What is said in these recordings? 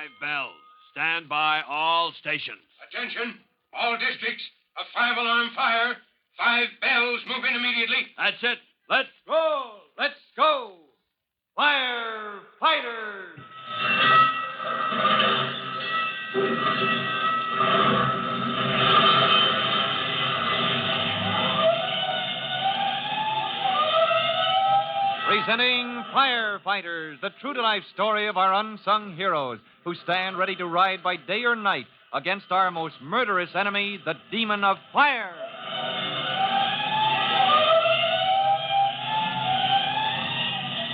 5 bells. Stand by all stations. Attention, all districts. A 5-alarm fire. 5 bells. Move in immediately. That's it. Let's roll. Let's go. Firefighters. Presenting Firefighters, the true-to-life story of our unsung heroes who stand ready to ride by day or night against our most murderous enemy, the demon of fire.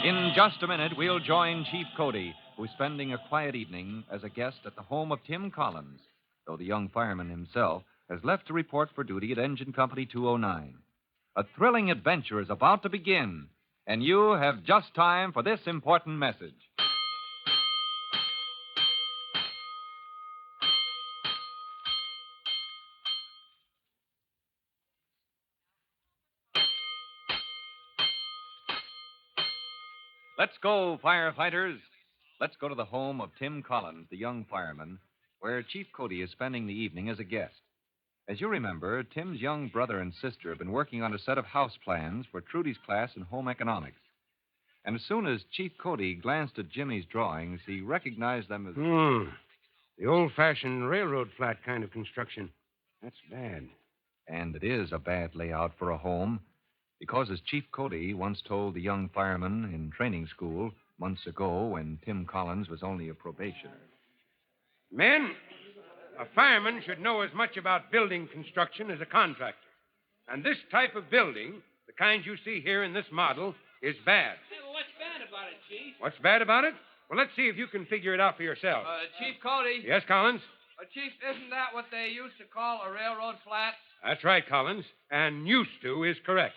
In just a minute, we'll join Chief Cody, who's spending a quiet evening as a guest at the home of Tim Collins, though the young fireman himself has left to report for duty at Engine Company 209. A thrilling adventure is about to begin, and you have just time for this important message. Let's go, firefighters. Let's go to the home of Tim Collins, the young fireman, where Chief Cody is spending the evening as a guest. As you remember, Tim's young brother and sister have been working on a set of house plans for Trudy's class in home economics. And as soon as Chief Cody glanced at Jimmy's drawings, he recognized them as... The old-fashioned railroad flat kind of construction. That's bad. And it is a bad layout for a home, because as Chief Cody once told the young fireman in training school months ago when Tim Collins was only a probationer. Men, a fireman should know as much about building construction as a contractor. And this type of building, the kind you see here in this model, is bad. Hey, well, what's bad about it, Chief? What's bad about it? Well, let's see if you can figure it out for yourself. Chief Cody. Yes, Collins? Chief, isn't that what they used to call a railroad flat? That's right, Collins. And used to is correct.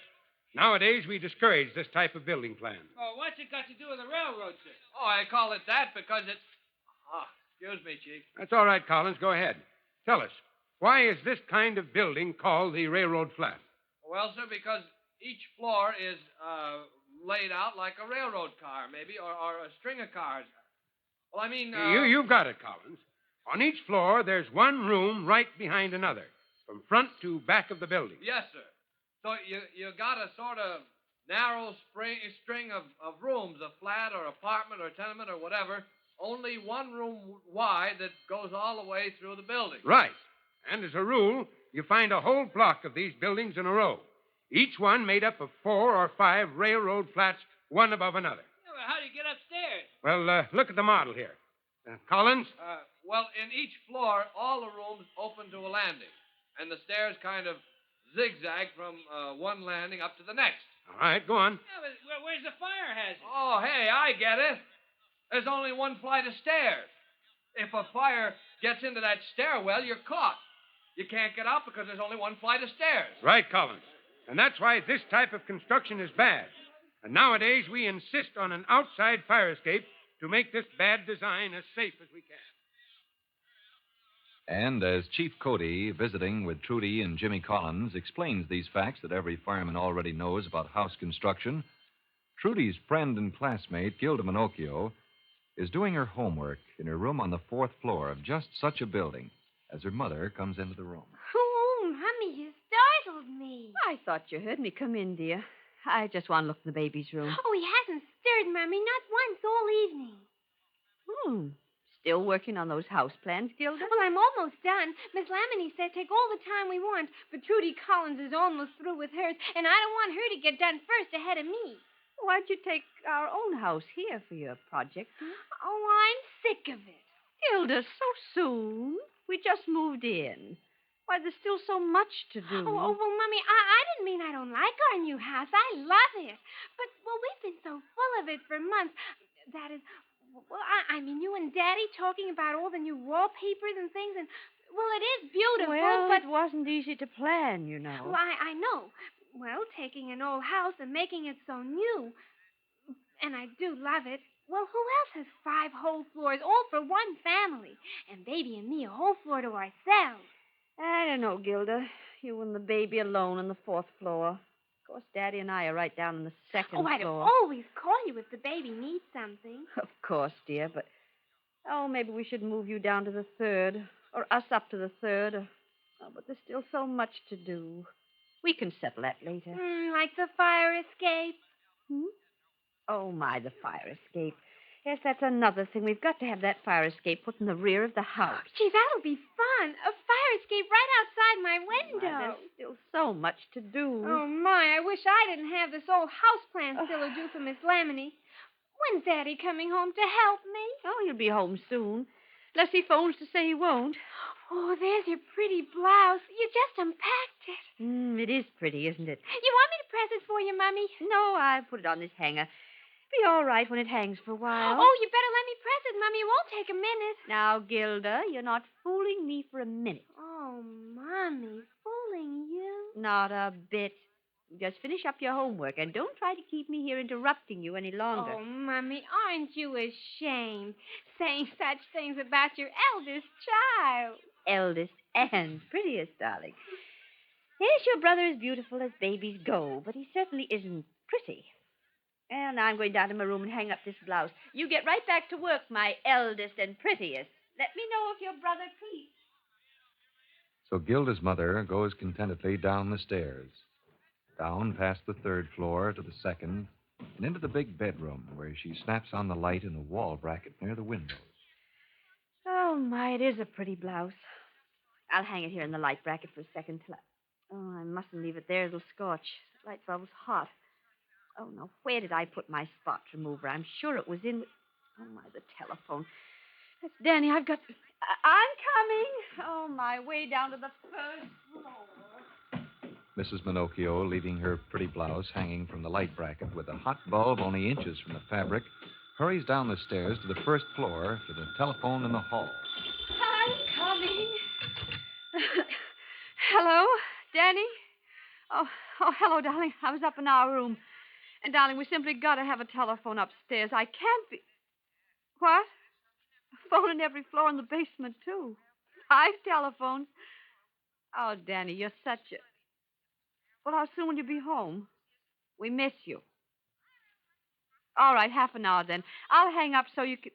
Nowadays, we discourage this type of building plan. Oh, what's it got to do with the railroad, sir? Oh, I call it that because it's... excuse me, Chief. That's all right, Collins. Go ahead. Tell us, why is this kind of building called the railroad flat? Well, sir, because each floor is laid out like a railroad car, maybe, or a string of cars. Well, I mean... You've got it, Collins. On each floor, there's one room right behind another, from front to back of the building. Yes, sir. So you got a sort of narrow string of rooms, a flat or apartment or tenement or whatever, only one room wide that goes all the way through the building. Right. And as a rule, you find a whole block of these buildings in a row, each one made up of 4 or 5 railroad flats, one above another. Yeah, but how do you get upstairs? Well, look at the model here. Collins? Well, in each floor, all the rooms open to a landing, and the stairs kind of zigzag from one landing up to the next. All right, go on. Yeah, but where's the fire hazard? Oh, hey, I get it. There's only one flight of stairs. If a fire gets into that stairwell, you're caught. You can't get out because there's only one flight of stairs. Right, Collins. And that's why this type of construction is bad. And nowadays, we insist on an outside fire escape to make this bad design as safe as we can. And as Chief Cody, visiting with Trudy and Jimmy Collins, explains these facts that every fireman already knows about house construction, Trudy's friend and classmate, Gilda Minocchio, is doing her homework in her room on the 4th floor of just such a building as her mother comes into the room. Oh, Mommy, you startled me. I thought you heard me come in, dear. I just want to look in the baby's room. Oh, he hasn't stirred, Mommy, not once all evening. Still working on those house plans, Gilda? Well, I'm almost done. Miss Lamini said take all the time we want, but Trudy Collins is almost through with hers, and I don't want her to get done first ahead of me. Why'd you take our own house here for your project? Oh, I'm sick of it. Gilda, so soon? We just moved in. Why, there's still so much to do. Oh, well, Mommy, I didn't mean I don't like our new house. I love it. But, well, we've been so full of it for months. That is... Well, I mean, you and Daddy talking about all the new wallpapers and things, and, well, it is beautiful, well, but... it wasn't easy to plan, you know. Well, I know. Well, taking an old house and making it so new, and I do love it. Well, who else has 5 whole floors, all for one family? And Baby and me a whole floor to ourselves. I don't know, Gilda. You and the baby alone on the 4th floor. Of course, Daddy and I are right down on the 2nd floor. Oh, I'd always call you if the baby needs something. Of course, dear, but Oh, maybe we should move you down to the third, or us up to the third. Oh, but there's still so much to do. We can settle that later. Like the fire escape. Oh, my, the fire escape. Yes, that's another thing. We've got to have that fire escape put in the rear of the house. Gee, that'll be fun. A fire escape right outside my window. There's still so much to do. Oh, my, I wish I didn't have this old houseplant still to do for Miss Lemony. When's Daddy coming home to help me? Oh, he'll be home soon. Unless he phones to say he won't. Oh, there's your pretty blouse. You just unpacked it. It is pretty, isn't it? You want me to press it for you, Mummy? No, I put it on this hanger. Be all right when it hangs for a while. Oh, you better let me press it, Mummy. It won't take a minute. Now, Gilda, you're not fooling me for a minute. Oh, Mommy, fooling you? Not a bit. Just finish up your homework and don't try to keep me here interrupting you any longer. Oh, Mummy, aren't you ashamed saying such things about your eldest child? Eldest and prettiest, darling. Yes, your brother is beautiful as babies go, but he certainly isn't pretty. And I'm going down to my room and hang up this blouse. You get right back to work, my eldest and prettiest. Let me know if your brother creeps. So Gilda's mother goes contentedly down the stairs, down past the third floor to the second, and into the big bedroom where she snaps on the light in the wall bracket near the windows. Oh, my, it is a pretty blouse. I'll hang it here in the light bracket for a second till Oh, I mustn't leave it there. It'll scorch. The light bulb's hot. Oh, no, where did I put my spot remover? I'm sure it was in... Oh, my, the telephone. That's Danny. I've got... I'm coming. Oh, my, way down to the first floor. Mrs. Minocchio, leaving her pretty blouse hanging from the light bracket with a hot bulb only inches from the fabric, hurries down the stairs to the first floor to the telephone in the hall. I'm coming. Hello, Danny? Oh, hello, darling. I was up in our room. And, darling, we simply got to have a telephone upstairs. I can't be... What? A phone in every floor in the basement, too. 5 telephones. Oh, Danny, you're such a... Well, how soon will you be home? We miss you. All right, half an hour, then. I'll hang up so you can...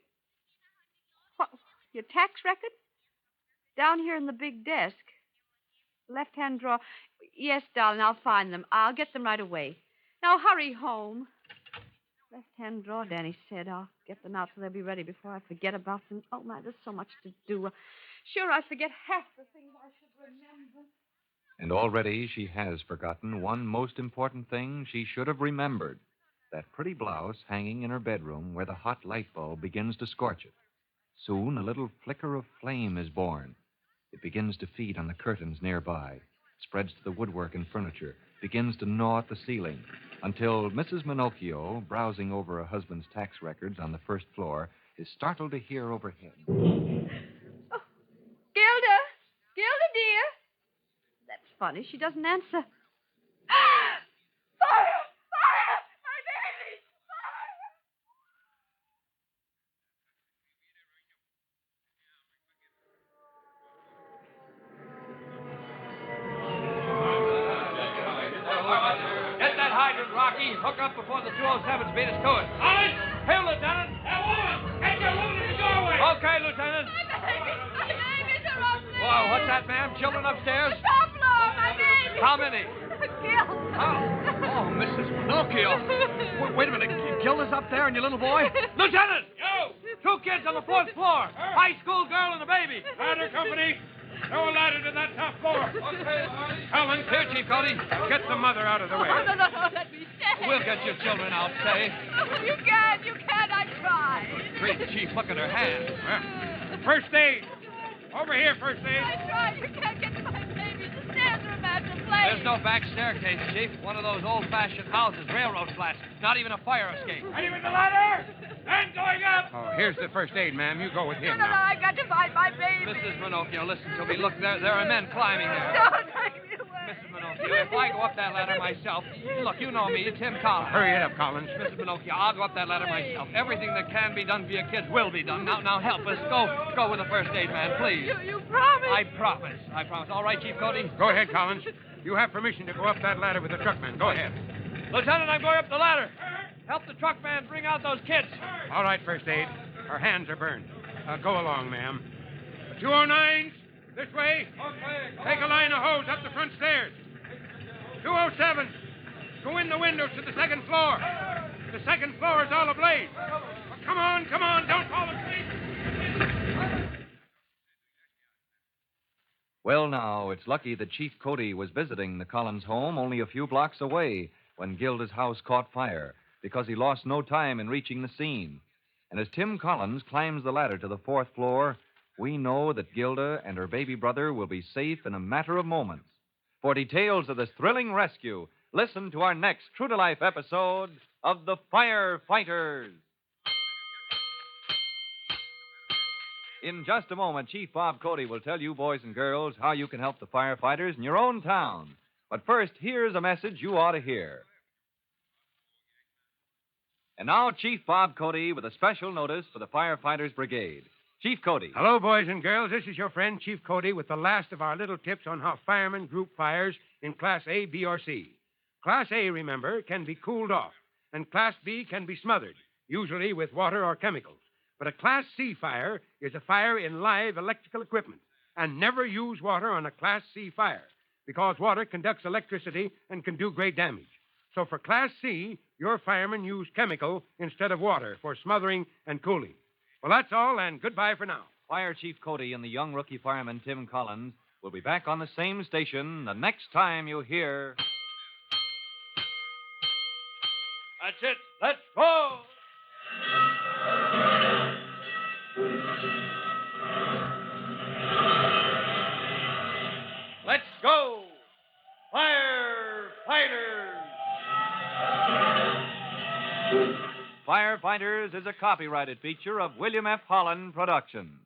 What? Your tax record? Down here in the big desk. Left-hand drawer. Yes, darling, I'll find them. I'll get them right away. Now, hurry home. Left-hand drawer, Danny said. I'll get them out so they'll be ready before I forget about them. Oh, my, there's so much to do. Sure, I forget half the things I should remember. And already she has forgotten one most important thing she should have remembered. That pretty blouse hanging in her bedroom where the hot light bulb begins to scorch it. Soon a little flicker of flame is born. It begins to feed on the curtains nearby, spreads to the woodwork and furniture, begins to gnaw at the ceiling, until Mrs. Minocchio, browsing over her husband's tax records on the first floor, is startled to hear overhead. Oh, Gilda! Gilda, dear! That's funny. She doesn't answer. Fire! Fire! My baby! Fire! Get that hydrant, Rocky. Hook up before the 207s beat us to it. Collins! Here, Lieutenant. That woman! Get your woman in the doorway! Okay, Lieutenant. My babies are up there. Whoa, what's that, ma'am? Children upstairs? Top floor, my baby. How many? Gilda. Oh, Mrs. Pinocchio. Wait a minute. Gilda's up there and your little boy? Lieutenant! Yo! 2 kids on the 4th floor. High school girl and a baby. Ladder company. Throw a ladder to that top floor. Okay, Collins. Here, Chief Cody. Get the mother out of the way. No, let me stay. We'll get your children out safe. You can't, I tried. Great, Chief. Look at her hand. First aid. Over here, first aid. I tried. You can't get to my baby. The stairs are a massive place. There's no back staircase, Chief. One of those old-fashioned houses, railroad flats. Not even a fire escape. Ready with the ladder? And going up! Oh, here's the first aid, ma'am. You go with him No, now. I got to find my baby. Mrs. Minocchio, listen to me. Look, there are men climbing there. Don't take me away. Mrs. Minocchio, if I go up that ladder myself, look, you know me, Tim Collins. Hurry it up, Collins. Mrs. Minocchio, I'll go up that ladder myself. Everything that can be done for your kids will be done. Now help us. Go with the first aid man, please. You promise? I promise. All right, Chief Cody? Go ahead, Collins. You have permission to go up that ladder with the truckman. Go ahead. Lieutenant, I'm going up the ladder. Help the truck man bring out those kids. All right, first aid. Our hands are burned. Go along, ma'am. 209s, this way. Take a line of hose up the front stairs. 207s, go in the windows to the second floor. The second floor is all ablaze. Come on, don't fall asleep. Well, now, it's lucky that Chief Cody was visiting the Collins home only a few blocks away when Gilda's house caught fire, because he lost no time in reaching the scene. And as Tim Collins climbs the ladder to the fourth floor, we know that Gilda and her baby brother will be safe in a matter of moments. For details of this thrilling rescue, listen to our next true-to-life episode of The Firefighters. In just a moment, Chief Bob Cody will tell you, boys and girls, how you can help the firefighters in your own town. But first, here's a message you ought to hear. And now, Chief Bob Cody with a special notice for the Firefighters Brigade. Chief Cody. Hello, boys and girls. This is your friend, Chief Cody, with the last of our little tips on how firemen group fires in Class A, B, or C. Class A, remember, can be cooled off, and Class B can be smothered, usually with water or chemicals. But a Class C fire is a fire in live electrical equipment, and never use water on a Class C fire, because water conducts electricity and can do great damage. So for Class C, your firemen use chemical instead of water for smothering and cooling. Well, that's all, and goodbye for now. Fire Chief Cody and the young rookie fireman Tim Collins will be back on the same station the next time you hear... That's it. Let's go! Let's go! Firefighters! Firefighters is a copyrighted feature of William F. Holland Productions.